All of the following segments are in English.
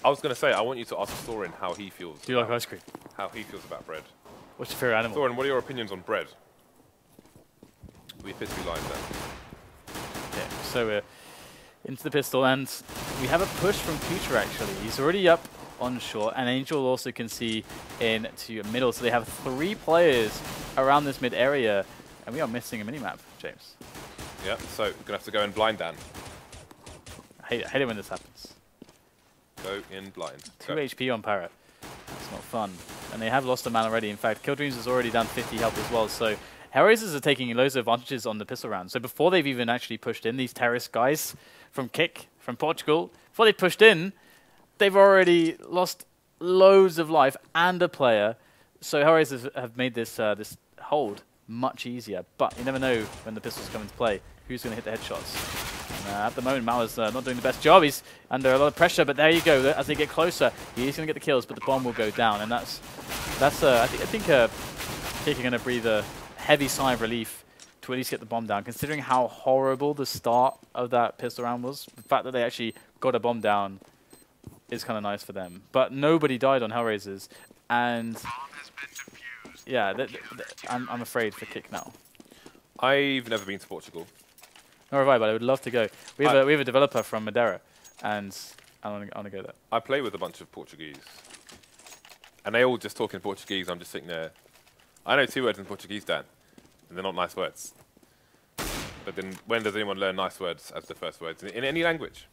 I was going to say, I want you to ask Thorin how he feels. Do you like ice cream? How he feels about bread. What's your favorite animal? Thorin, what are your opinions on bread? We appear to be lying there. Yeah, so we're into the pistol, and we have a push from Kucha actually. He's already up on short, and Angel also can see into middle, so they have 3 players around this mid area, and we are missing a minimap, James. Yeah, so we're going to have to go in blind, Dan. I hate it when this happens. Go in blind. 2 HP on Parrot. It's not fun. And they have lost a man already. In fact, Killdreams is already down 50 health as well, so HellRaisers are taking loads of advantages on the pistol round. So before they've even actually pushed in, these terrorist guys from K1ck, from Portugal, before they pushed in, they've already lost loads of life and a player. So HellRaisers have made this this hold much easier. But you never know when the pistols come into play who's going to hit the headshots. And, at the moment, Mao is not doing the best job. He's under a lot of pressure, but there you go. As they get closer, he's going to get the kills, but the bomb will go down. And that's I think K1ck are going to breathe a heavy sigh of relief to at least get the bomb down, considering how horrible the start of that pistol round was. The fact that they actually got a bomb down is kind of nice for them. But nobody died on HellRaisers, and yeah, I'm afraid for K1ck now. I've never been to Portugal. Nor have I, but I would love to go. We have a developer from Madeira, and I want to go there. I play with a bunch of Portuguese, and they all just talk in Portuguese. I'm just sitting there. I know 2 words in Portuguese, Dan, and they're not nice words. But then when does anyone learn nice words as the first words in any language?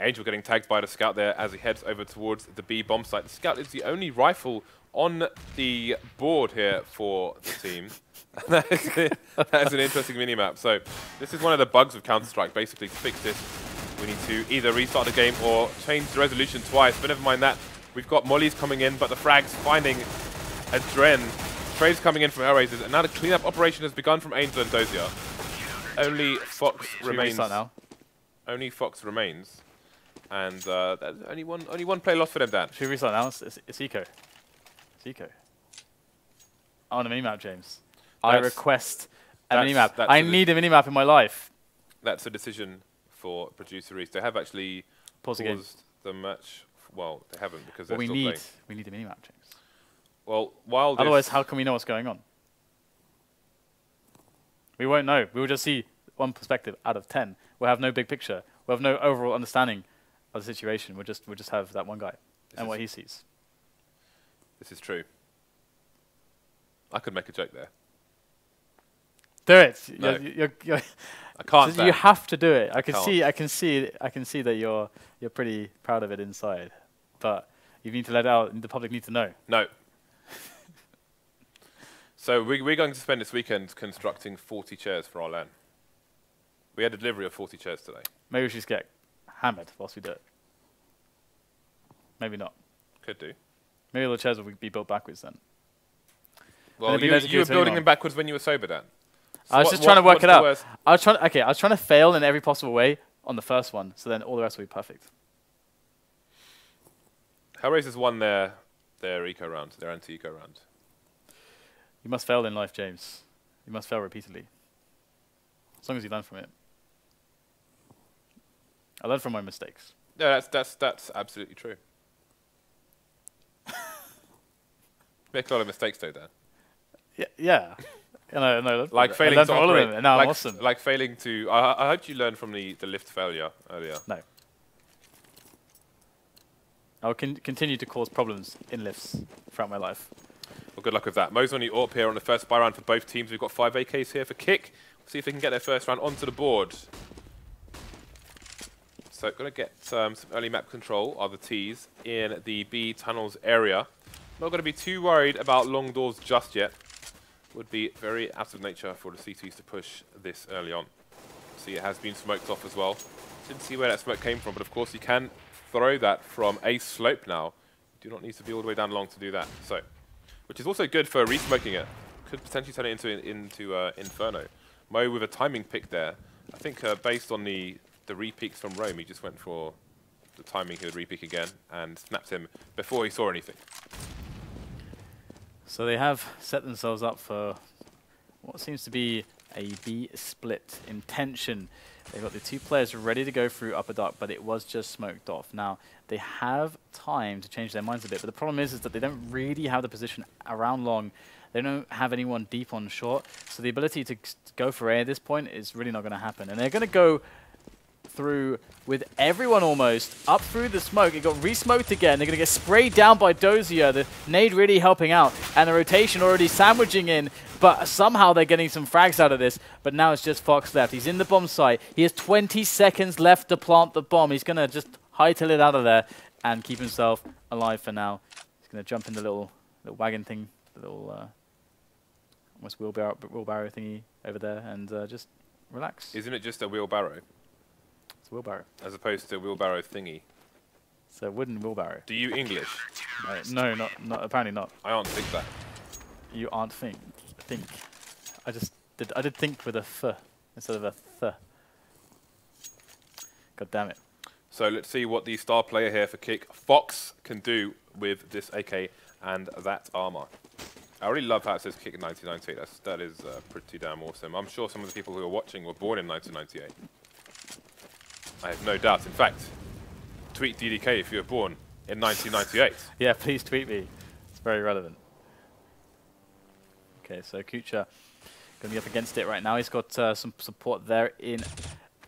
Angel getting tagged by the scout there as he heads over towards the B bomb site. The scout is the only rifle on the board here for the team. That is an interesting minimap. So this is one of the bugs of Counter-Strike. Basically, to fix this, we need to either restart the game or change the resolution twice. But never mind that. We've got mollies coming in, but the frags finding a Dren. Trades coming in from HellRaisers, and now the cleanup operation has begun from Angel and Dozier. Only Fox remains. Now? Only Fox remains, and only one play lost for them, Dan. Should we restart now? It's Eco. It's Eco. I want a minimap, James. I request a minimap. I need a minimap in my life. That's a decision for producer Reese. They have actually paused the match. Well, they haven't because they're still playing. We need a minimap, James. Well, while otherwise, how can we know what's going on? We won't know. We will just see one perspective out of 10. We'll have no big picture. We'll have no overall understanding of the situation. We'll just have that one guy and what he sees. This is true. I could make a joke there. Do it. No. I can't. You have to do it. I can see that you're pretty proud of it inside, but you need to let it out, and the public need to know. No. So we're going to spend this weekend constructing 40 chairs for our LAN. We had a delivery of 40 chairs today. Maybe we should just get hammered whilst we do it. Maybe not. Could do. Maybe all the chairs will be built backwards then. Well, you were building them backwards when you were sober, Dan. So I was just trying to work it out. I was trying to fail in every possible way on the first one, so then all the rest will be perfect. HellRaisers won their eco round, their anti-eco round. You must fail in life, James. You must fail repeatedly. As long as you learn from it. I learn from my mistakes. Yeah, that's absolutely true. Make a lot of mistakes though, Dan. Yeah. No, like failing to all operate. of them, and now I'm awesome. Like failing to. I hope you learned from the lift failure earlier. No. I'll continue to cause problems in lifts throughout my life. Well, good luck with that. Mo's on the AWP here on the first buy round for both teams. We've got 5 AKs here for K1ck. We'll see if they can get their first round onto the board. So going to get some early map control of the T's in the B tunnels area. Not going to be too worried about long doors just yet. Would be very out of nature for the C2s to push this early on. See, it has been smoked off as well. Didn't see where that smoke came from, but of course you can throw that from a slope now. Do not need to be all the way down long to do that. So, which is also good for re-smoking it. Could potentially turn it into Inferno. Mo with a timing pick there. I think based on the re-peeks from Rome, he just went for the timing he would re-peek again and snapped him before he saw anything. So they have set themselves up for what seems to be a B split intention. They've got the 2 players ready to go through upper dark, but it was just smoked off. Now, they have time to change their minds a bit, but the problem is that they don't really have the position around long. They don't have anyone deep on short, so the ability to go for A at this point is really not going to happen. And they're going to go through with everyone almost up through the smoke. It got re-smoked again. They're going to get sprayed down by Dozier. The nade really helping out, and the rotation already sandwiching in, but somehow they're getting some frags out of this. But now it's just Fox left. He's in the bomb site. He has 20 seconds left to plant the bomb. He's going to just hightail it out of there and keep himself alive for now. He's going to jump in the little wagon thing, the little almost wheelbarrow thingy over there, and just relax. Isn't it just a wheelbarrow? It's a wheelbarrow. As opposed to a wheelbarrow thingy. It's a wooden wheelbarrow. Do you English? No, not apparently not. I aren't think that. You aren't think. I did think with a th instead of a th. God damn it. So let's see what the star player here for K1ck, Fox, can do with this AK and that armor. I really love how it says K1ck 1998. That is pretty damn awesome. I'm sure some of the people who are watching were born in 1998. I have no doubt. In fact, tweet DDK if you were born in 1998. Yeah, please tweet me. It's very relevant. Okay, so k1ck going to be up against it right now. He's got some support there in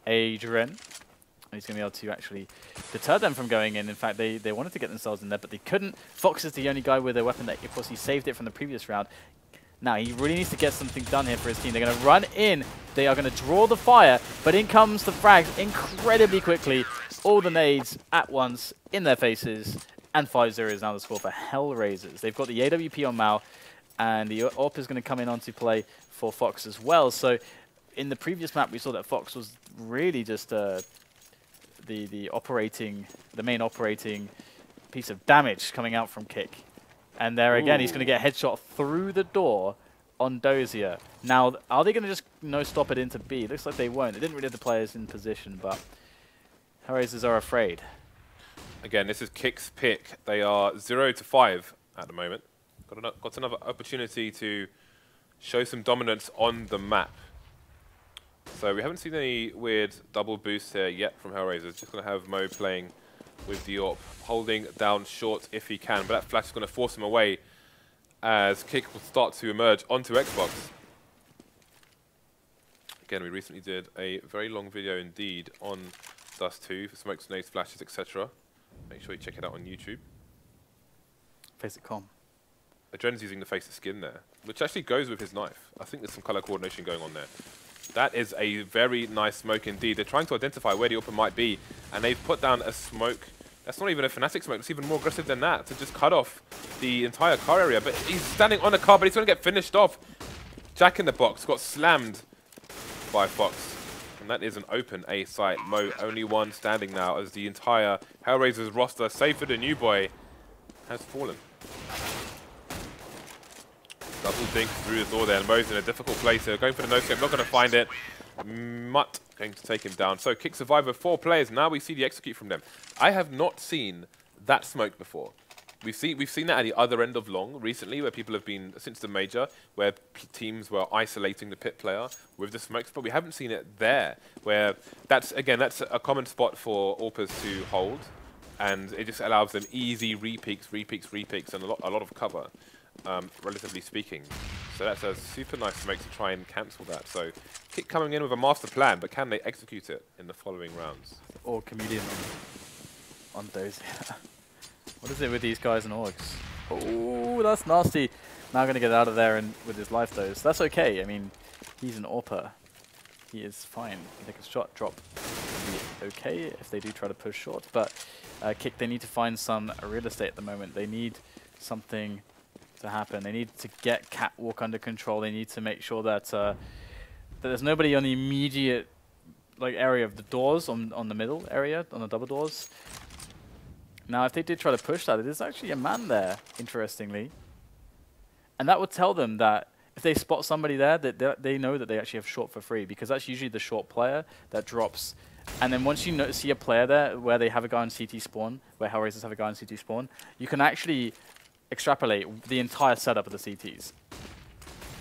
Adrian. And he's going to be able to actually deter them from going in. In fact, they wanted to get themselves in there, but they couldn't. Fox is the only guy with a weapon that, of course, he saved it from the previous round. Now, he really needs to get something done here for his team. They're going to run in. They are going to draw the fire, but in comes the frags incredibly quickly. All the nades at once in their faces, and 5-0 is now the score for HellRaisers. They've got the AWP on Mao, and the AWP is going to come in onto play for Fox as well. So, in the previous map, we saw that Fox was really just the main operating piece of damage coming out from k1ck. And there again, he's going to get a headshot through the door on Dozier. Now, are they going to just stop it into B? Looks like they won't. They didn't really have the players in position, but HellRaisers are afraid. Again, this is k1ck's pick. They are 0-5 at the moment. Got another opportunity to show some dominance on the map. So we haven't seen any weird double boosts here yet from HellRaisers. Just going to have Mo playing with the AWP, holding down short if he can. But that flash is going to force him away as k1ck will start to emerge onto Xbox. Again, we recently did a very long video indeed on Dust 2 for smokes, nades, flashes, etc. Make sure you check it out on YouTube. Face.com. Adren's using the face of skin there, which actually goes with his knife. I think there's some color coordination going on there. That is a very nice smoke indeed. They're trying to identify where the AWP might be, and they've put down a smoke. That's not even a Fnatic smoke. It's even more aggressive than that, to just cut off the entire car area. But he's standing on the car, but he's going to get finished off. Jack in the box got slammed by Fox. And that is an open A site. Mo, only one standing now, as the entire HellRaisers roster, save for the new boy, has fallen. Double dink through the door there, and Mo's in a difficult place here. Going for the no-scope, not going to find it. Mutt going to take him down. So k1ck survivor, 4 players. Now we see the execute from them. I have not seen that smoke before. We've seen that at the other end of long recently, where people have been, since the major, where teams were isolating the pit player with the smokes, but we haven't seen it there, where that's a common spot for AWPers to hold, and it just allows them easy repeaks, and a lot of cover. Relatively speaking. So that's a super nice smoke to try and cancel that. So k1ck coming in with a master plan, but can they execute it in the following rounds? Or Chameleon on Dozier. What is it with these guys and orgs? Oh, that's nasty. Now going to get out of there and with his life though. So that's okay. I mean, he's an AWPer. He is fine. He can take a shot drop. Be okay if they do try to push short. But k1ck, they need to find some real estate at the moment. They need something to happen. They need to get Catwalk under control. They need to make sure that that there's nobody on the immediate area of the doors on the middle area, on the double doors. Now, if they did try to push that, there's actually a man there, interestingly. And that would tell them that if they spot somebody there, that they know that they actually have short for free, because that's usually the short player that drops. And then once you see a player there where they have a guy on CT spawn, where HellRaisers have a guy on CT spawn, you can actually extrapolate the entire setup of the CTs.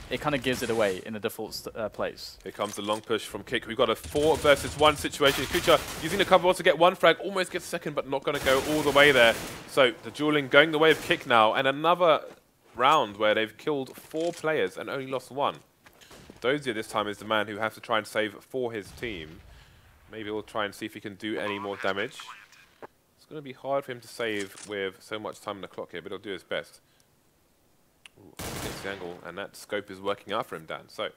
it kind of gives it away in the default place. Here comes the long push from K1ck. We've got a 4 versus 1 situation. Kucha using the cover wall to get 1 frag, almost gets second, but not going to go all the way there. So the dueling going the way of K1ck now, and another round where they've killed 4 players and only lost 1. Dozier this time is the man who has to try and save for his team. Maybe we'll try and see if he can do any more damage. It's going to be hard for him to save with so much time on the clock here, but he'll do his best. Ooh, gets the angle, and that scope is working out for him, Dan. So,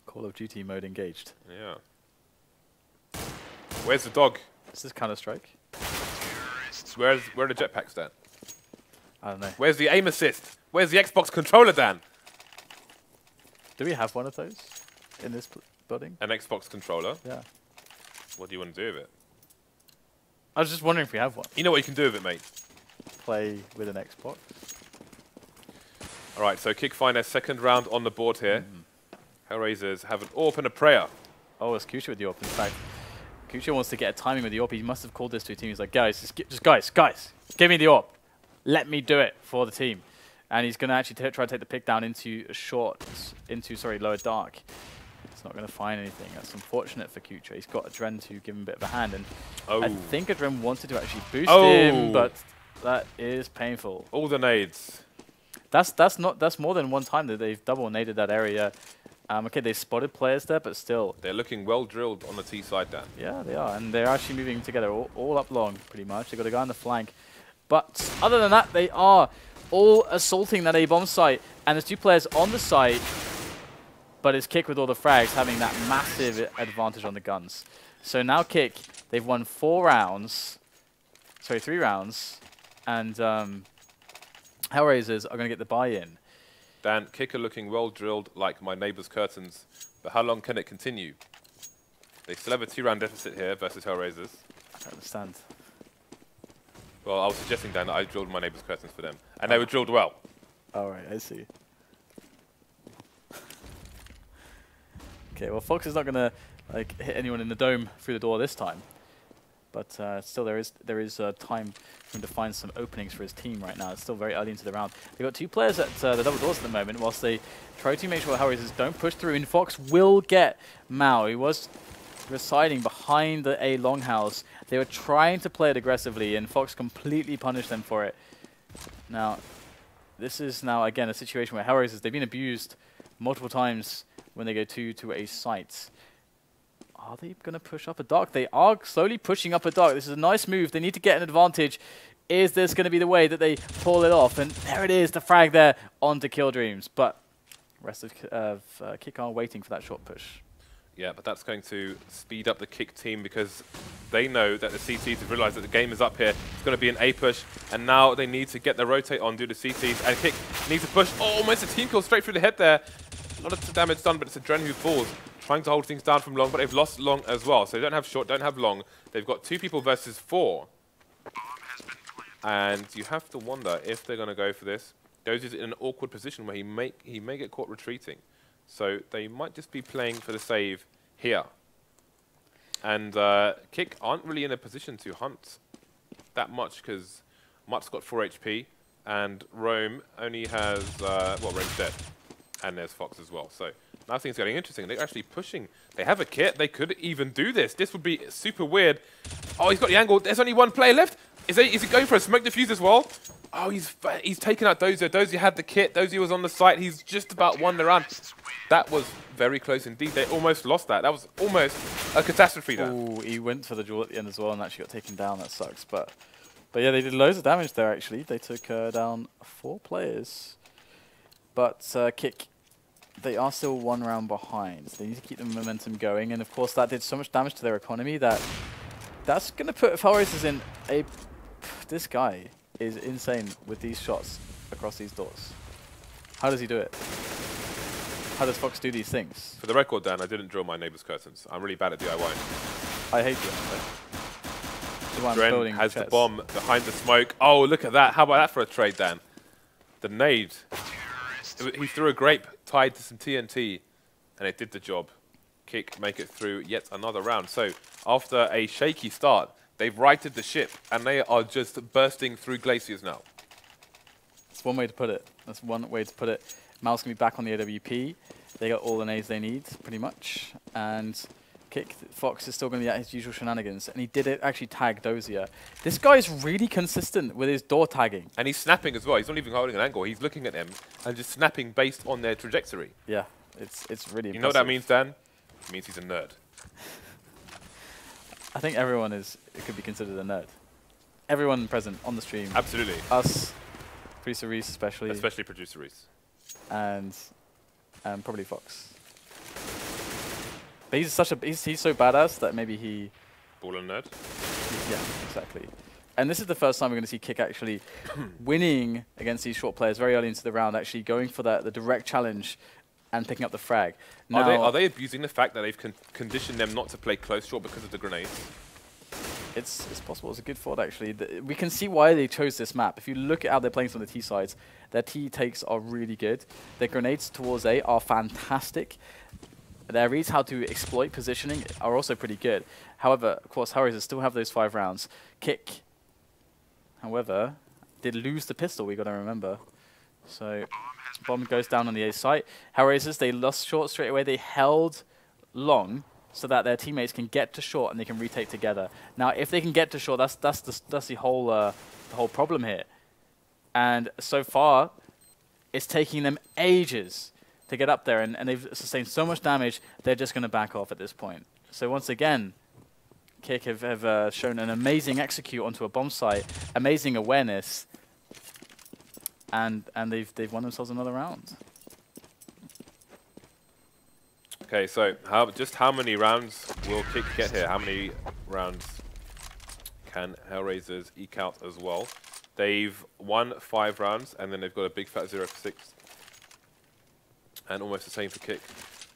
Call of Duty mode engaged. yeah. Where's the dog? Is this Counter-Strike? Where are the jetpacks, Dan? I don't know. Where's the aim assist? Where's the Xbox controller, Dan? Do we have one of those in this building? An Xbox controller? Yeah. What do you want to do with it? I was just wondering if we have one. You know what you can do with it, mate. Play with an Xbox. All right, so K1ck find their second round on the board here. HellRaisers have an AWP and a prayer. Oh, it's Kucha with the AWP. In fact, Kucha wants to get a timing with the AWP. He must have called this to a team. He's like, guys, guys, give me the AWP. Let me do it for the team. And he's going to actually try to take the pick down into lower dark. It's not going to find anything. That's unfortunate for Kucha. He's got Adren to give him a bit of a hand. And I think Adren wanted to actually boost him, but that is painful. All the nades. That's more than one time that they've double naded that area. Okay, they spotted players there, but still. They're looking well drilled on the T side, Dan. Yeah, they are, and they're actually moving together all up long, pretty much. They've got a guy on the flank. But other than that, they are all assaulting that A-bomb site, and there's 2 players on the site, but it's K1ck with all the frags having that massive advantage on the guns. So now K1ck, they've won 3 rounds, and HellRaisers are going to get the buy-in. Dan, K1ck are looking well drilled like my neighbor's curtains, but how long can it continue? They still have a 2-round deficit here versus HellRaisers. I don't understand. Well, I was suggesting, Dan, that I drilled my neighbor's curtains for them, and they were drilled well. All right, I see. Okay, well, Fox is not going to hit anyone in the dome through the door this time. But still, there is time for him to find some openings for his team right now. It's still very early into the round. They've got 2 players at the double doors at the moment, whilst they try to make sure HellRaisers don't push through. And Fox will get Mao. He was residing behind the A longhouse. They were trying to play it aggressively, and Fox completely punished them for it. Now, this is now, again, a situation where HellRaisers, they've been abused multiple times when they go to a site. Are they going to push up a dark? They are slowly pushing up a dark. This is a nice move. They need to get an advantage. Is this going to be the way that they pull it off? And there it is, the frag there onto Kill Dreams. But the rest of K1ck are waiting for that short push. Yeah, but that's going to speed up the K1ck team because they know that the CTs have realized that the game is up here. It's going to be an A push, and now they need to get the rotate on, do the CTs, and K1ck needs to push. Oh, almost a team kill straight through the head there. A lot of damage done, but it's Adren who falls. Trying to hold things down from long, but they've lost long as well. So they don't have short, don't have long. They've got 2 people versus 4. And you have to wonder if they're going to go for this. Dozier's in an awkward position where he may get caught retreating. So they might just be playing for the save here. And K1ck aren't really in a position to hunt that much because Mutt's got 4 HP and Rome only has, Rome's dead. And there's Fox as well. So now things are getting interesting. They're actually pushing. They have a kit. They could even do this. This would be super weird. Oh, he's got the angle. There's only 1 player left. Is he going for a smoke defuse as well? Oh, he's taken out Dozier. Dozier had the kit. Dozier was on the site. He's just about won the round. That was very close indeed. They almost lost that. That was almost a catastrophe there. Oh, he went for the duel at the end as well and actually got taken down. That sucks. But yeah, they did loads of damage there actually. They took down 4 players. But K1ck, they are still 1 round behind. So they need to keep the momentum going. And of course, that did so much damage to their economy that's going to put HellRaisers in a... This guy is insane with these shots across these doors. How does he do it? How does Fox do these things? For the record, Dan, I didn't drill my neighbor's curtains. I'm really bad at DIY. I hate you. Dren has the bomb behind the smoke. Oh, look at that. How about that for a trade, Dan? The nade. He threw a grape tied to some TNT, and it did the job. K1ck make it through yet another round. So after a shaky start, they've righted the ship, and they are just bursting through glaciers now. That's one way to put it. That's one way to put it. Mal's going to be back on the AWP. They got all the nades they need, pretty much. And Fox is still going to be at his usual shenanigans. And he did it, actually tag Dozier. This guy's really consistent with his door tagging. And he's snapping as well. He's not even holding an angle. He's looking at them and just snapping based on their trajectory. Yeah, it's really impressive. You know what that means, Dan? It means he's a nerd. I think everyone could be considered a nerd. Everyone present on the stream. Absolutely. Us, Producer Reese especially. Especially Producer Reese. And probably Fox. But he's so badass that maybe he... Baller nerd? Yeah, exactly. And this is the first time we're going to see K1ck actually winning against these short players very early into the round, actually going for the direct challenge and picking up the frag. Now, are they abusing the fact that they've conditioned them not to play close short because of the grenades? It's possible. It's a good thought, actually. We can see why they chose this map. If you look at how they're playing some of the T sides, their T takes are really good. Their grenades towards A are fantastic. Their reads how to exploit positioning are also pretty good. However, of course, HellRaisers still have those 5 rounds. K1ck, however, did lose the pistol, we got to remember. So, bomb goes down on the A site. HellRaisers, they lost short straight away. They held long so that their teammates can get to short and they can retake together. Now, if they can get to short, that's the whole problem here. And so far, it's taking them ages to get up there, and they've sustained so much damage, they're just going to back off at this point. So once again, K1ck have shown an amazing execute onto a bomb site, amazing awareness, and they've won themselves another round. Okay, so how many rounds will K1ck get here? How many rounds can HellRaisers eke out as well? They've won 5 rounds, and then they've got a big fat 0 for 6. And almost the same for K1ck,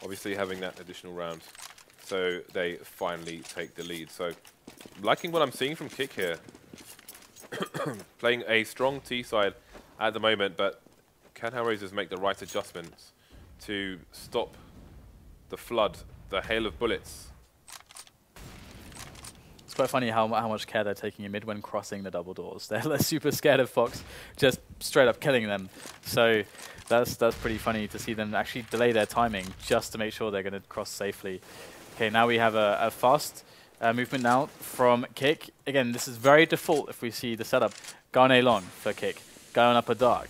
obviously having that additional round. So they finally take the lead. So liking what I'm seeing from K1ck here. Playing a strong T side at the moment, but can HellRaisers make the right adjustments to stop the flood, the hail of bullets? It's quite funny how much care they're taking in mid when crossing the double doors. They're super scared of Fox just straight up killing them. So that's pretty funny to see them actually delay their timing just to make sure they're going to cross safely. Okay, now we have a fast movement now from K1ck. Again, this is very default if we see the setup. Garnet long for K1ck, going upper dark.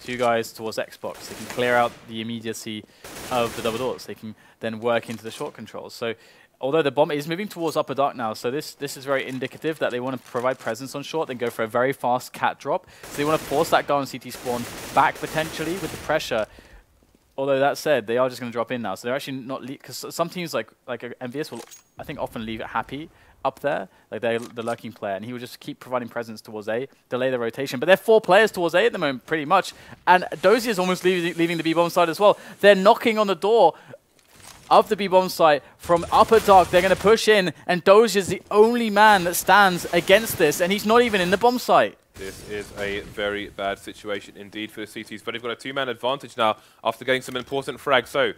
2 guys towards Xbox. They can clear out the immediacy of the double doors. They can then work into the short controls. So although the bomb is moving towards upper dark now, so this is very indicative that they want to provide presence on short, then go for a very fast cat drop. So they want to force that guy on CT spawn back potentially with the pressure. Although that said, they are just going to drop in now. So they're actually not, because some teams like MVS will, I think, often leave it happy up there, like they're the lurking player, and he will just keep providing presence towards A, delay the rotation. But they're 4 players towards A at the moment, pretty much. And Dozier is almost leaving the B-bomb side as well. They're knocking on the door of the B-bomb site from upper dark. They're going to push in, and Dozier is the only man that stands against this, and he's not even in the bomb site. This is a very bad situation indeed for the CTs, but they've got a 2-man advantage now after getting some important frags. So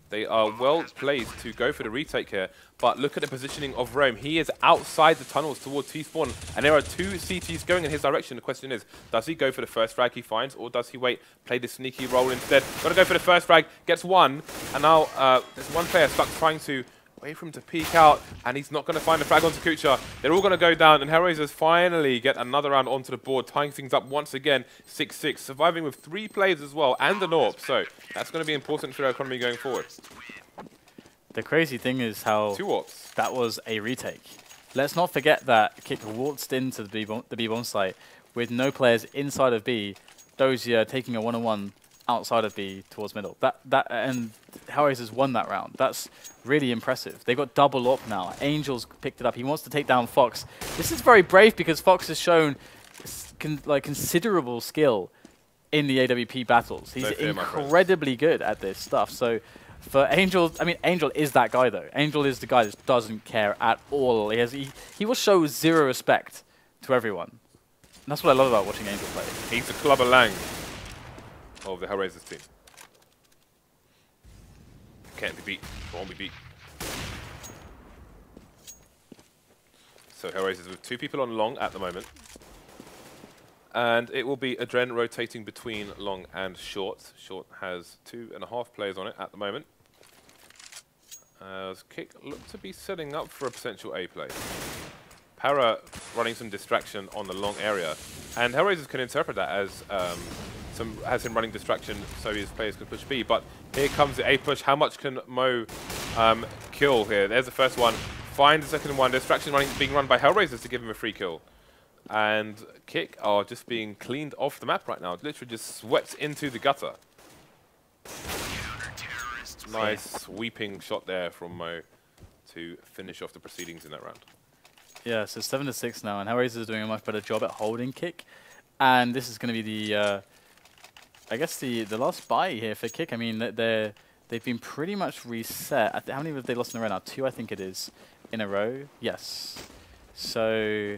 they are well placed to go for the retake here, but look at the positioning of Rome. He is outside the tunnels towards T-spawn, and there are 2 CTs going in his direction. The question is, does he go for the first frag he finds, or does he wait, play the sneaky role instead? Got to go for the first frag, gets 1, and now there's 1 player stuck trying to wait for him to peek out, and he's not going to find the frag onto k1ck. They're all going to go down, and HellRaisers finally get another round onto the board, tying things up once again, 6-6, surviving with 3 players as well, and an AWP. So that's going to be important for their economy going forward. The crazy thing is how 2 AWPs. That was a retake. Let's not forget that K1ck waltzed into the B-bomb site with no players inside of B, Dozier taking a 1-on-1 outside of B towards middle. And HellRaisers won that round. That's really impressive. They've got double AWP now. Angel's picked it up. He wants to take down Fox. This is very brave because Fox has shown considerable skill in the AWP battles. He's incredibly good at this stuff. So for Angel, I mean, Angel is that guy though. Angel is the guy that doesn't care at all. He will show 0 respect to everyone. And that's what I love about watching Angel play. He's the Clubber Lang of the HellRaisers team. Can't be beat. Won't be beat. So HellRaisers with 2 people on long at the moment. And it will be Adren rotating between long and short. Short has 2.5 players on it at the moment. As K1ck look to be setting up for a potential A play. Para running some distraction on the long area. And HellRaisers can interpret that as has him running distraction so his players can push B. But here comes the A push. How much can Mo kill here? There's the first one. Find the second one. Distraction being run by HellRaisers to give him a free kill. And K1ck are just being cleaned off the map right now. Literally just swept into the gutter. Nice sweeping shot there from Mo to finish off the proceedings in that round. Yeah, so 7-6 now, and HellRaisers is doing a much better job at holding K1ck. And this is going to be the, I guess the last buy here for K1ck. I mean, they've been pretty much reset. How many have they lost in a row now? 2, I think it is, in a row. Yes. So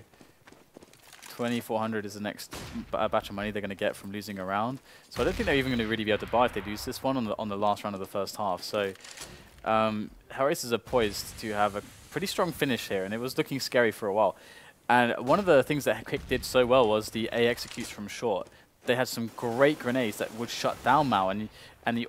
2,400 is the next batch of money they're going to get from losing a round. So I don't think they're even going to really be able to buy if they lose this one on the last round of the first half. So HellRaisers are poised to have a pretty strong finish here, and it was looking scary for a while. And one of the things that K1ck did so well was the A executes from short. They had some great grenades that would shut down Mao and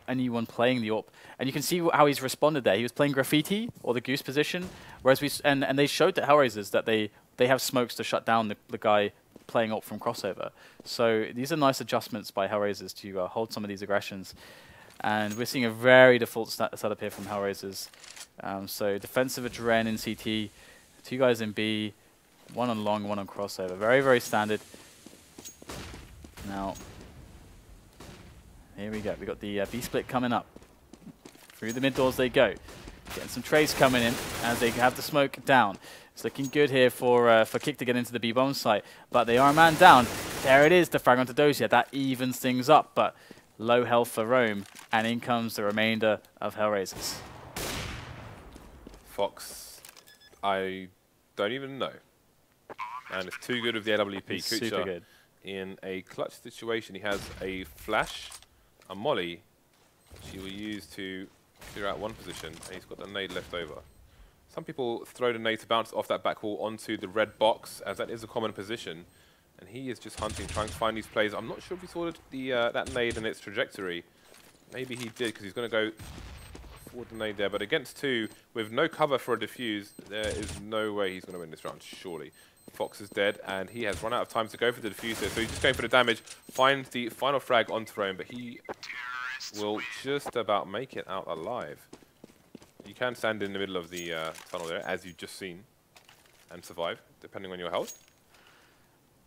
anyone playing the AWP. And you can see how he's responded there. He was playing graffiti or the goose position, whereas and they showed to HellRaisers that they have smokes to shut down the guy playing AWP from crossover. So these are nice adjustments by HellRaisers to hold some of these aggressions. And we're seeing a very default setup here from HellRaisers. So defensive Adren in CT, 2 guys in B, 1 on long, 1 on crossover. Very, very standard. Now, here we go. We got the B split coming up. Through the mid doors they go. Getting some trades coming in as they have the smoke down. It's looking good here for K1ck to get into the B bomb site, but they are a man down. There it is, the frag onto Dozier. That evens things up, but low health for Rome, and in comes the remainder of HellRaisers. Fox, I don't even know. And it's too good with the AWP. Super good. In a clutch situation, he has a flash, a molly, which he will use to clear out one position, and he's got the nade left over. Some people throw the nade to bounce off that back wall onto the red box, as that is a common position. And he is just hunting, trying to find these plays. I'm not sure if he saw that nade and its trajectory. Maybe he did, because he's going to go forward the nade there. But against 2, with no cover for a defuse, there is no way he's going to win this round, surely. Fox is dead, and he has run out of time to go for the diffuser. So he's just going for the damage, finds the final frag on Throne, but he will just about make it out alive. You can stand in the middle of the tunnel there, as you've just seen, and survive, depending on your health.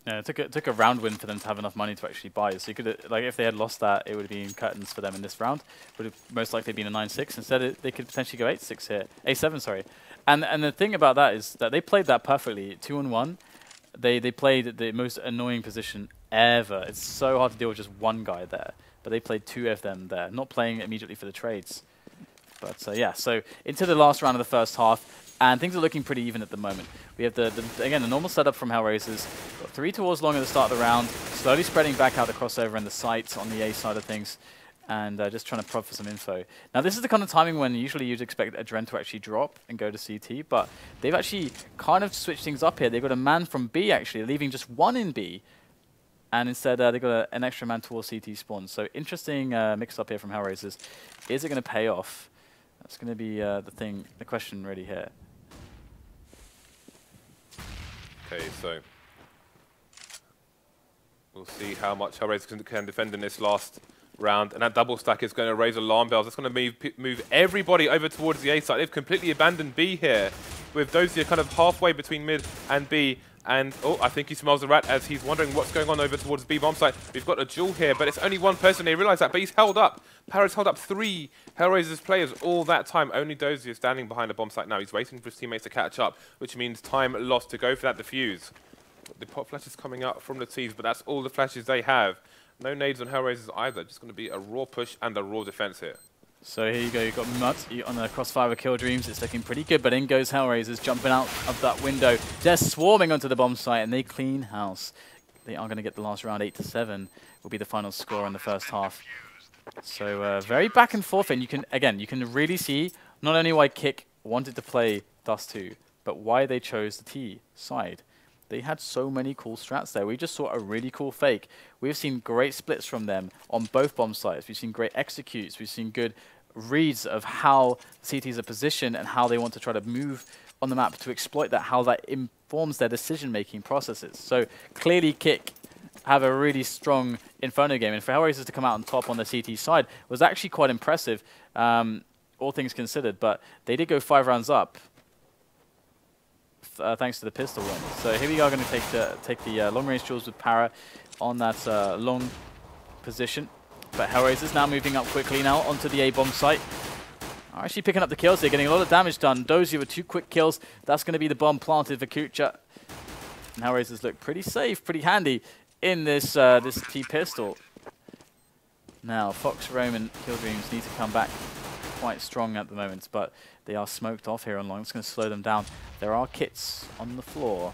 Yeah, it took a round win for them to have enough money to actually buy. So you could, like, if they had lost that, it would have been curtains for them in this round. Would have most likely been a 9-6. Instead, they could potentially go 8-6 here, 8-7, sorry. And the thing about that is that they played that perfectly. 2-on-1, they played the most annoying position ever. It's so hard to deal with just one guy there, but they played 2 of them there, not playing immediately for the trades. But yeah, so into the last round of the first half, and things are looking pretty even at the moment. We have again the normal setup from HellRaisers. Got 3 towards long at the start of the round, slowly spreading back out the crossover and the sights on the A side of things, and just trying to prod for some info. Now this is the kind of timing when usually you'd expect Adren to actually drop and go to CT, but they've actually kind of switched things up here. They've got a man from B actually, leaving just 1 in B, and instead they've got an extra man towards CT spawn. So interesting mix-up here from HellRaisers. Is it going to pay off? That's going to be the question really here. Okay, so we'll see how much HellRaisers can defend in this last round, and that double stack is going to raise alarm bells. That's going to move everybody over towards the A side. They've completely abandoned B here, with Dozier kind of halfway between mid and B. And, oh, I think he smells a rat as he's wondering what's going on over towards B bomb site. We've got a duel here, but it's only one person. They realize that, but he's held up. Para's held up 3 HellRaisers players all that time. Only Dozier standing behind the bomb site now. He's waiting for his teammates to catch up, which means time lost to go for that defuse. The pop flash is coming out from the T's, but that's all the flashes they have. No nades on HellRaisers either. Just going to be a raw push and a raw defense here. So here you go, you've got Mutt on the crossfire with Kill Dreams. It's looking pretty good, but in goes HellRaisers, jumping out of that window. They're swarming onto the bomb site, and they clean house. They are going to get the last round. 8-7 will be the final score in the first half. So very back and forth, and you can really see not only why K1ck wanted to play Dust 2, but why they chose the T side. They had so many cool strats there. We just saw a really cool fake. We've seen great splits from them on both bomb sites. We've seen great executes. We've seen good reads of how CTs are positioned and how they want to try to move on the map to exploit that, how that informs their decision-making processes. So clearly K1ck have a really strong Inferno game, and for HellRaisers to come out on top on the CT side was actually quite impressive, all things considered, but they did go 5 rounds up. Thanks to the pistol win. So here we are going to take the long-range duels with Para on that long position. But HellRaisers now moving up quickly now onto the A-bomb site. Are actually picking up the kills here, getting a lot of damage done. Dozier with 2 quick kills. That's going to be the bomb planted for k1ck. And HellRaisers look pretty safe, pretty handy in this this T-pistol. Now, Fox, Rome, and Killdreams need to come back quite strong at the moment, but they are smoked off here on long. It's going to slow them down. There are kits on the floor,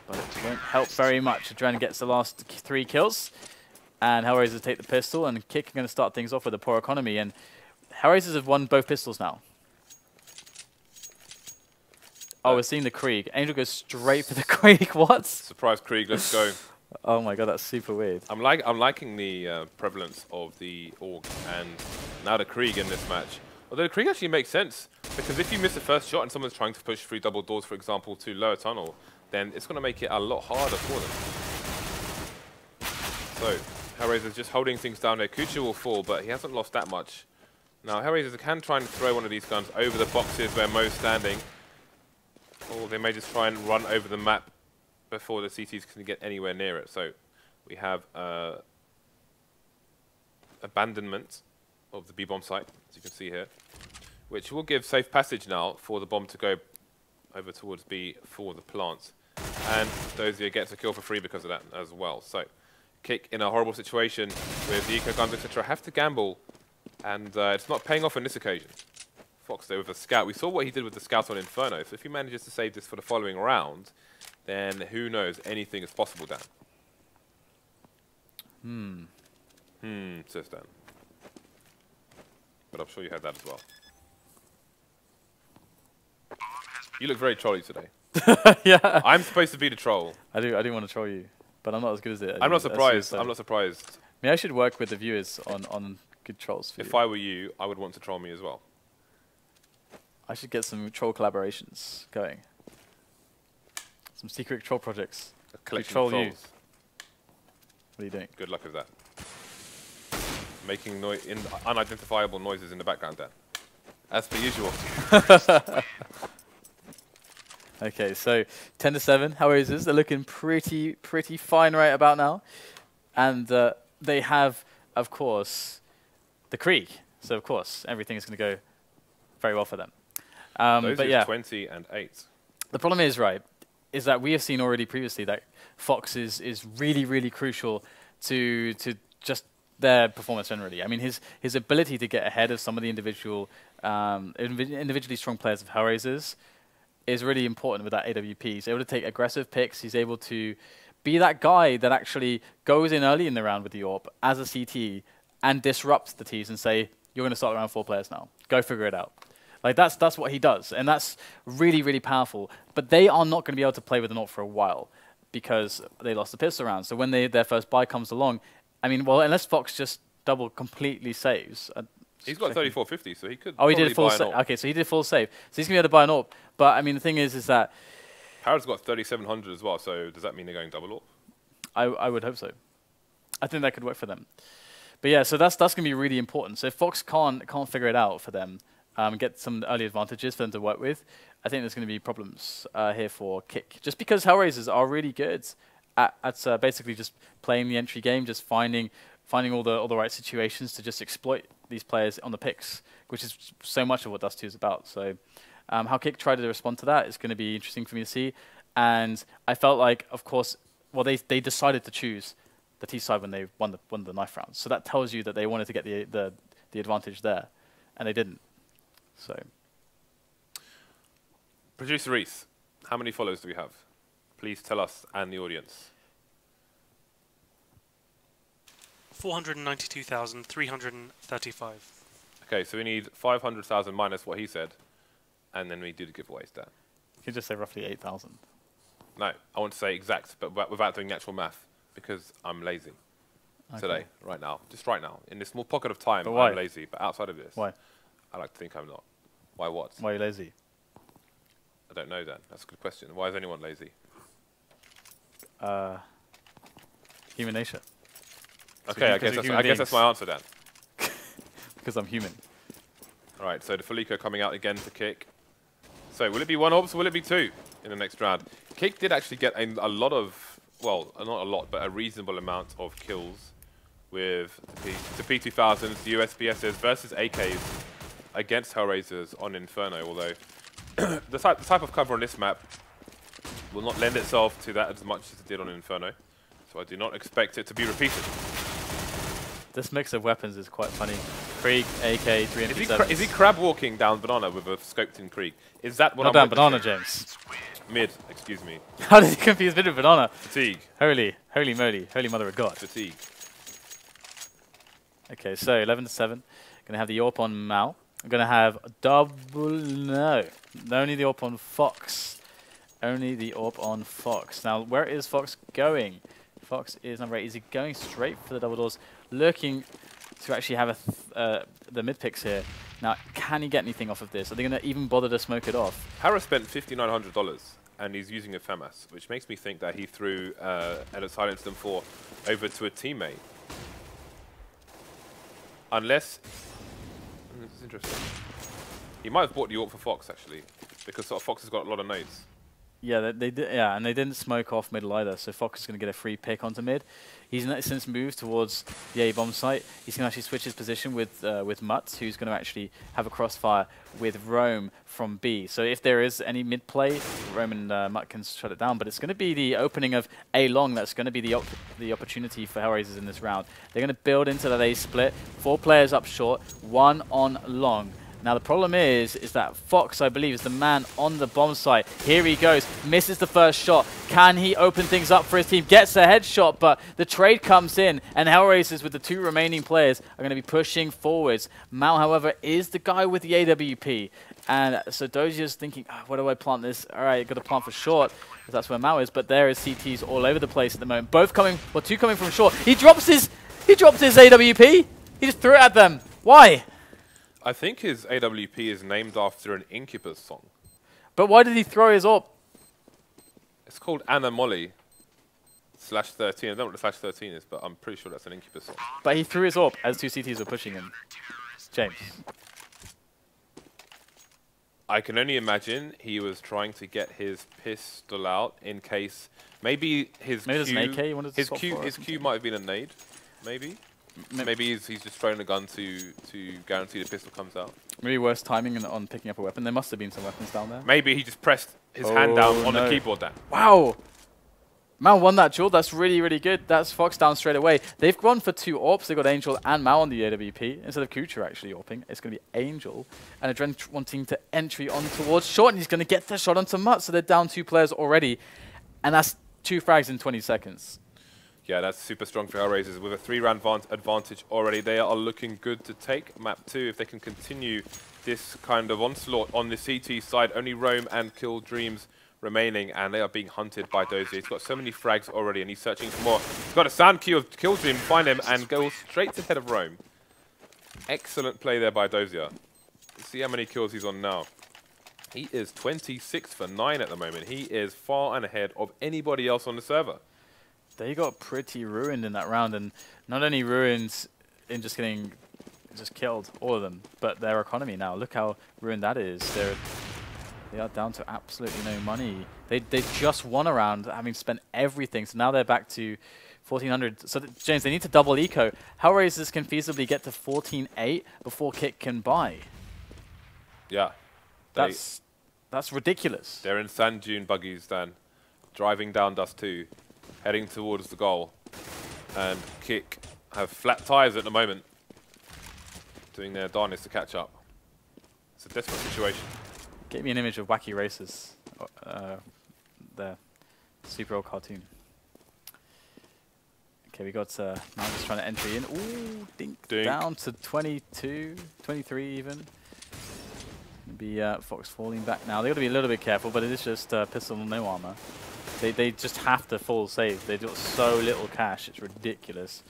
but it won't help very much. Adren gets the last 3 kills, and HellRaisers take the pistol, and k1ck are going to start things off with a poor economy, and HellRaisers have won both pistols now. Oh, we're seeing the k1ck. Angel goes straight for the k1ck. What? Surprise k1ck, let's go. Oh my god, that's super weird. I'm liking the prevalence of the AUG and now the k1ck in this match. Although the k1ck actually makes sense, because if you miss the first shot and someone's trying to push through double doors, for example, to lower tunnel, then it's going to make it a lot harder for them. So, HellRaisers just holding things down there. k1ck will fall, but he hasn't lost that much. Now, HellRaisers can try and throw one of these guns over the boxes where Mo's standing, or they may just try and run over the map before the CTs can get anywhere near it. So we have abandonment of the B-bomb site, as you can see here, which will give safe passage now for the bomb to go over towards B for the plants. And Dozier gets a kill for free because of that as well. So k1ck in a horrible situation with the eco guns, etc. have to gamble, and it's not paying off on this occasion. Fox there with a scout. We saw what he did with the scout on Inferno, so if he manages to save this for the following round, then who knows, anything is possible, Dan. Says Dan. But I'm sure you had that as well. You look very trolly today. Yeah. I'm supposed to be the troll. I do want to troll you, but I'm not as good as it. I'm not surprised. I'm not surprised. Maybe I should work with the viewers on good trolls for you. If I were you, I would want to troll me as well. I should get some troll collaborations going. Some secret troll projects. A collection troll of trolls. you. What are you doing? Good luck with that. Making unidentifiable noises in the background, Dan. As per usual. Okay, so 10-7. HellRaisers, they're looking pretty fine right about now, and they have, of course, the k1ck. So of course, everything is going to go very well for them. But yeah, 20 and 8. the problem is is that we have seen already previously that Fox is really crucial to just their performance generally. I mean, his ability to get ahead of some of the individually strong players of HellRaisers is really important with that AWP. He's able to take aggressive picks. He's able to be that guy that actually goes in early in the round with the AWP as a CT and disrupts the Ts and say, you're going to start around 4 players now. Go figure it out. Like that's what he does, and that's really powerful. But they are not going to be able to play with an AWP for a while because they lost the pistol round. So when their first buy comes along, I mean, well, unless Fox just double completely saves. He's got 3450, so he could. Oh, he did full save. Okay, so he did full save. So he's gonna be able to buy an AWP. But I mean, the thing is that Para's got 3700 as well. So does that mean they're going double AWP? I would hope so. I think that could work for them. But yeah, so that's gonna be really important. So if Fox can't figure it out for them, get some early advantages for them to work with, I think there's gonna be problems here for k1ck. Just because HellRaisers are really good at basically just playing the entry game, just finding all the right situations to just exploit these players on the picks, which is so much of what Dust 2 is about. So how k1ck tried to respond to that is going to be interesting for me to see. And I felt like, of course, well, they decided to choose the T side when they won the knife round. So that tells you that they wanted to get the advantage there, and they didn't. So, Producer Reese, how many follows do we have? Please tell us and the audience. 492,335. Okay, so we need 500,000 minus what he said, and then we do the giveaways, Dan. You can just say roughly 8,000. No, I want to say exact, but without doing actual math, because I'm lazy. Okay. Today, right now, just right now, in this small pocket of time, But why? I'm lazy. But outside of this, Why? I like to think I'm not. Why what? Why are you lazy? I don't know, Dan. That's a good question. Why is anyone lazy? Human nature. Okay, I guess that's my answer, Dan. Because I'm human. All right, so the Felico coming out again for K1ck. So will it be 1 AWPs or will it be 2 in the next round? K1ck did actually get a lot of, well, not a lot, but a reasonable amount of kills with the P2000s, the USPSs versus AKs against HellRaisers on Inferno, although the type of cover on this map will not lend itself to that as much as it did on Inferno, so I do not expect it to be repeated. This mix of weapons is quite funny. Krieg, AK, 3 MP7. Is he crab walking down banana with a scoped in Krieg? Is that what Not I'm down banana, James. Mid, excuse me. How did he confuse mid and banana? Fatigue. Holy moly, holy mother of God. Fatigue. Okay, so 11-7. Gonna have the AWP on Mal. I'm gonna have no, only the AWP on Fox. Only the AWP on Fox. Now, where is Fox going? Fox is number 8. Is he going straight for the double doors? Looking to actually have the mid picks here. Now, can he get anything off of this? Are they going to even bother to smoke it off? Harris spent $5,900 and he's using a FAMAS, which makes me think that he threw a Silence Them 4 over to a teammate. Unless... this is interesting. He might have bought the AWP for Fox, actually, because sort of Fox has got a lot of nades. Yeah, they did. Yeah, and they didn't smoke off middle either. So Fox is going to get a free pick onto mid. He's since moved towards the A bomb site. He's going to actually switch his position with Mutz, who's going to actually have a crossfire with Rome from B. So if there is any mid play, Rome and Mutt can shut it down. But it's going to be the opening of A long that's going to be the opportunity for HellRaisers in this round. They're going to build into that A split. 4 players up short, 1 on long. Now the problem is that Fox, I believe, is the man on the bomb site. Here he goes, misses the first shot. Can he open things up for his team? Gets a headshot, but the trade comes in, and HellRaisers with the 2 remaining players are going to be pushing forwards. Mal, however, is the guy with the AWP. And so Dozia's thinking, oh, where do I plant this? All right, got to plant for short, because that's where Mal is. But there is CTs all over the place at the moment. Both coming, well, 2 coming from short. He drops his AWP. He just threw it at them. Why? I think his AWP is named after an Incubus song. But why did he throw his AWP? It's called Anna Molly /13. I don't know what the /13 is, but I'm pretty sure that's an Incubus song. But he threw his AWP as 2 CTs were pushing him. James. I can only imagine he was trying to get his pistol out in case maybe his there's an AK he wanted to swap for his Q might have been a nade, maybe. Maybe he's just throwing a gun to guarantee the pistol comes out. Maybe worse timing on picking up a weapon. There must have been some weapons down there. Maybe he just pressed his hand down on the keyboard then. Wow! Mal won that duel. That's really, really good. That's Fox down straight away. They've gone for 2 AWPs. They've got Angel and Mal on the AWP. Instead of Kucha actually AWPing, it's going to be Angel. And Adren wanting to entry on towards short, and he's going to get the shot onto Mutt. So they're down 2 players already. And that's 2 frags in 20 seconds. Yeah, that's super strong for HellRaisers. With a 3-round advantage already, they are looking good to take map 2 if they can continue this kind of onslaught on the CT side. Only Rome and Kill Dreams remaining, and they are being hunted by Dozier. He's got so many frags already, and he's searching for more. He's got a sound cue of Kill Dream, find him, and go straight to the head of Rome. Excellent play there by Dozier. Let's see how many kills he's on now. He is 26 for 9 at the moment. He is far and ahead of anybody else on the server. They got pretty ruined in that round, and not only ruined in just getting killed, all of them, but their economy now. Look how ruined that is. They are down to absolutely no money. They just won a round, having spent everything, so now they're back to 1,400. So James, they need to double eco. HellRaisers can feasibly get to 14.8 before K1ck can buy. Yeah. That's ridiculous. They're in sand dune buggies, Dan, driving down Dust 2. Heading towards the goal, and K1ck have flat tires at the moment, doing their darnest to catch up. It's a desperate situation. Get me an image of wacky racers, the super old cartoon. Okay, we got now just trying to entry in. Ooh, dink down to 22, 23 even. Maybe Fox falling back now. They got to be a little bit careful, but it is just pistol, no armor. They just have to full save. They've got so little cash, it's ridiculous.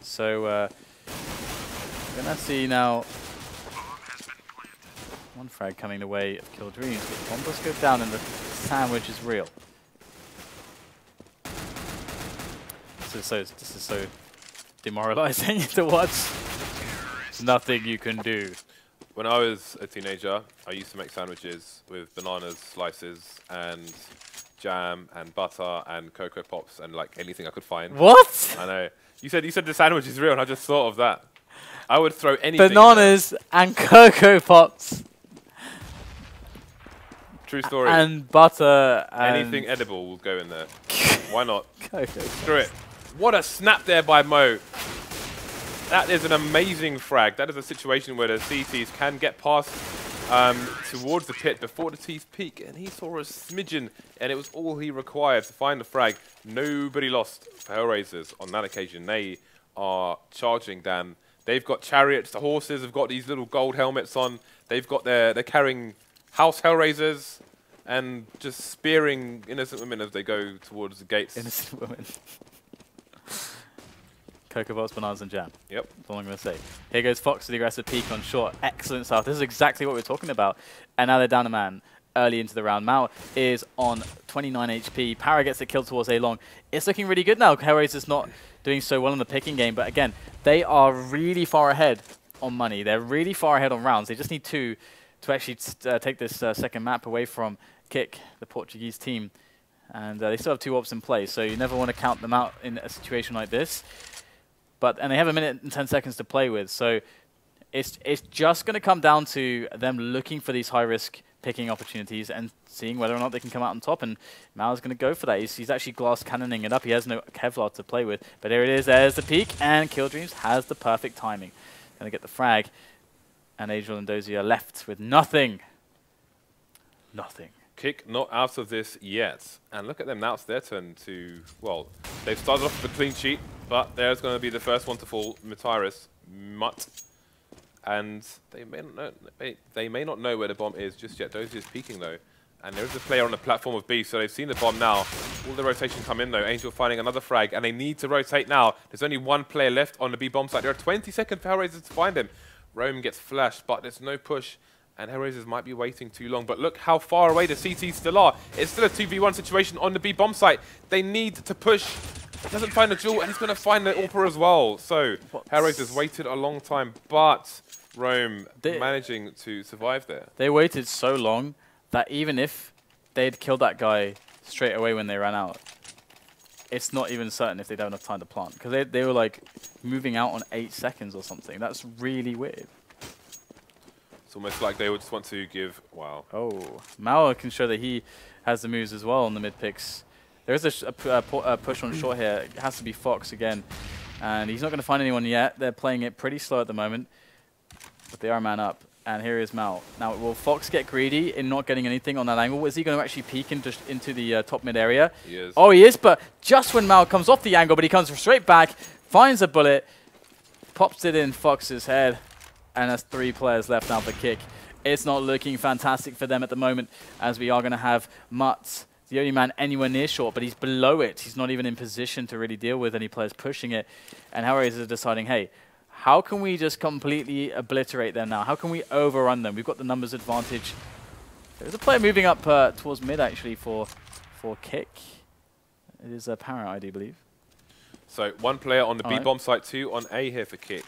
So we're gonna see now one frag coming the way of Kill Dreams, but the bomb does go down and the sandwich is real. This is so demoralizing to watch. There's nothing you can do. When I was a teenager, I used to make sandwiches with bananas, slices, and jam, and butter, and Cocoa Pops, and like anything I could find. What? I know. You said the sandwich is real, and I just thought of that. I would throw anything. Bananas and Cocoa Pops. True story. And butter. And anything edible will go in there. Why not? Cocoa Screw it. What a snap there by Mo. That is an amazing frag. That is a situation where the CTs can get past towards the pit before the T's peak, and he saw a smidgen, and it was all he required to find the frag. Nobody lost for HellRaisers on that occasion. They are charging, Dan. They've got chariots. The horses have got these little gold helmets on. They've got they're carrying house HellRaisers and just spearing innocent women as they go towards the gates. Innocent women. Cocoa Pops, bananas, and jam. Yep. That's all I'm going to say. Here goes Fox with the aggressive peek on short. Excellent stuff. This is exactly what we're talking about. And now they're down a man early into the round. Mao is on 29 HP. Para gets the kill towards A long. It's looking really good now. HellRaisers not doing so well in the picking game. But again, they are really far ahead on money. They're really far ahead on rounds. They just need to actually take this second map away from K1ck, the Portuguese team. And they still have 2 ops in play. So you never want to count them out in a situation like this. And they have 1 minute and 10 seconds to play with, so it's just going to come down to them looking for these high-risk picking opportunities and seeing whether or not they can come out on top, and Mao's going to go for that. He's actually glass cannoning it up. He has no Kevlar to play with, but here it is. There's the peak, and Kill Dreams has the perfect timing. Going to get the frag, and Adriel and Dozier left with nothing. Nothing. K1ck not out of this yet. And look at them, now it's their turn to, well, they've started off with a clean sheet, but there's going to be the first one to fall, Matiris, Mutt. And they may not know where the bomb is just yet. Dozier is peeking though. And there is a player on the platform of B, so they've seen the bomb now. All the rotation come in though. Angel finding another frag, and they need to rotate now. There's only one player left on the B bomb site. There are 20 seconds for HellRaisers to find him. Rome gets flashed, but there's no push. And HellRaisers might be waiting too long, but look how far away the CTs still are. It's still a 2v1 situation on the B bomb site. They need to push. He doesn't find the jewel, and he's going to find the AWPer as well. So HellRaisers waited a long time, but Rome managing to survive there. They waited so long that even if they'd killed that guy straight away when they ran out, it's not even certain if they'd have enough time to plant, because they were like moving out on 8 seconds or something. That's really weird. Almost like they would just want to give, wow. Oh, Mao can show that he has the moves as well on the mid picks. There is a push on short here. It has to be Fox again. And he's not going to find anyone yet. They're playing it pretty slow at the moment. But they are man up. And here is Mao. Now, will Fox get greedy in not getting anything on that angle? Is he going to actually peek into the top mid area? He is. Oh, he is, but just when Mao comes off the angle, but he comes straight back, finds a bullet, pops it in Fox's head. And there's 3 players left now for K1ck. It's not looking fantastic for them at the moment, as we are going to have Mutt, the only man anywhere near short, but he's below it. He's not even in position to really deal with any players pushing it. And HellRaisers are deciding, hey, how can we just completely obliterate them now? How can we overrun them? We've got the numbers advantage. There's a player moving up towards mid, actually, for K1ck. It is a Parent ID, I believe. So 1 player on the B bomb site, 2 on A here for K1ck.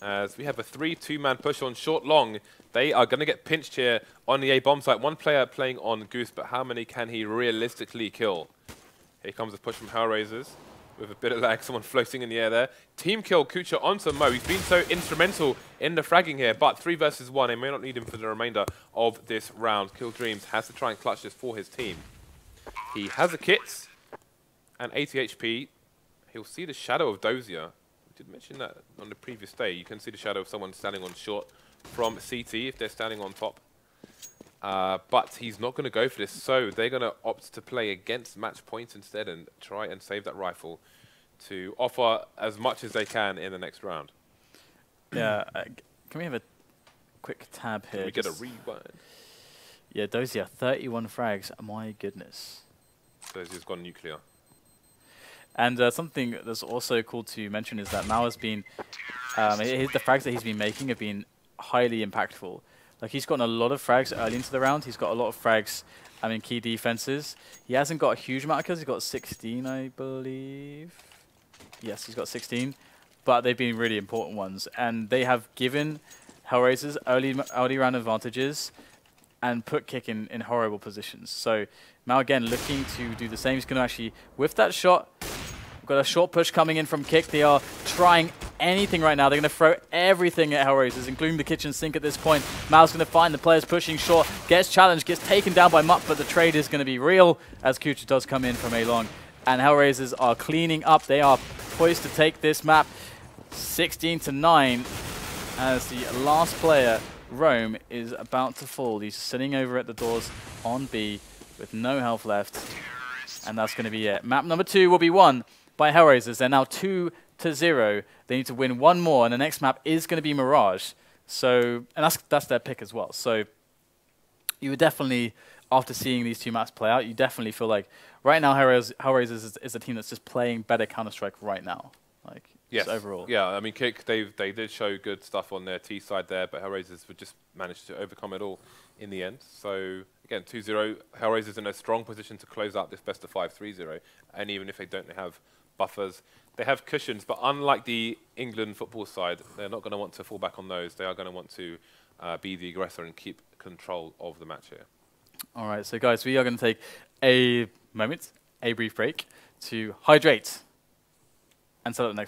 As we have a 3-2-man push on short long. They are going to get pinched here on the A bomb site. 1 player playing on Goose, but how many can he realistically kill? Here comes a push from HellRaisers with a bit of lag, someone floating in the air there. Team kill Kucha onto Mo. He's been so instrumental in the fragging here, but 3 versus 1. They may not need him for the remainder of this round. Kill Dreams has to try and clutch this for his team. He has a kit and 80 HP. He'll see the shadow of Dozier. Did mention that on the previous day. You can see the shadow of someone standing on short from CT if they're standing on top. But he's not going to go for this, so they're going to opt to play against match point instead and try and save that rifle to offer as much as they can in the next round. Yeah, can we have a quick tab here? Can we get a rewind? Yeah, Dozier, 31 frags. My goodness. So he's gone nuclear. And something that's also cool to mention is that Mao has been, the frags that he's been making have been highly impactful. Like, he's gotten a lot of frags early into the round. He's got a lot of frags, key defenses. He hasn't got a huge amount of kills. He's got 16, I believe. Yes, he's got 16. But they've been really important ones. And they have given HellRaisers early round advantages and put K1ck in horrible positions. So Mao, again, looking to do the same. He's going to actually, with that shot, got a short push coming in from K1ck. They are trying anything right now. They're going to throw everything at HellRaisers, including the kitchen sink at this point. Mao's going to find the players pushing short, gets challenged, gets taken down by Mutt, but the trade is going to be real as K1ck does come in from A-Long. And HellRaisers are cleaning up. They are poised to take this map 16-9 as the last player, Rome, is about to fall. He's sitting over at the doors on B with no health left. And that's going to be it. Map number 2 will be won by HellRaisers. They're now 2-0. They need to win one more, and the next map is going to be Mirage. So, and that's their pick as well. So you would definitely, after seeing these two maps play out, you definitely feel like right now HellRaisers is a team that's just playing better Counter-Strike right now. Like, yes. Overall. Yeah, I mean, K1ck, they did show good stuff on their T side there, but HellRaisers would just manage to overcome it all in the end. So, again, 2-0, HellRaisers in a strong position to close out this best of 5 3-0. And even if they don't have buffers, they have cushions, but unlike the England football side, they're not going to want to fall back on those. They are going to want to be the aggressor and keep control of the match here. All right, so guys, we are going to take a moment, a brief break, to hydrate and set up the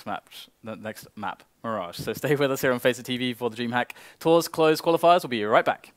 next map, Mirage. So stay with us here on Face TV for the DreamHack Tours Close Qualifiers. We'll be right back.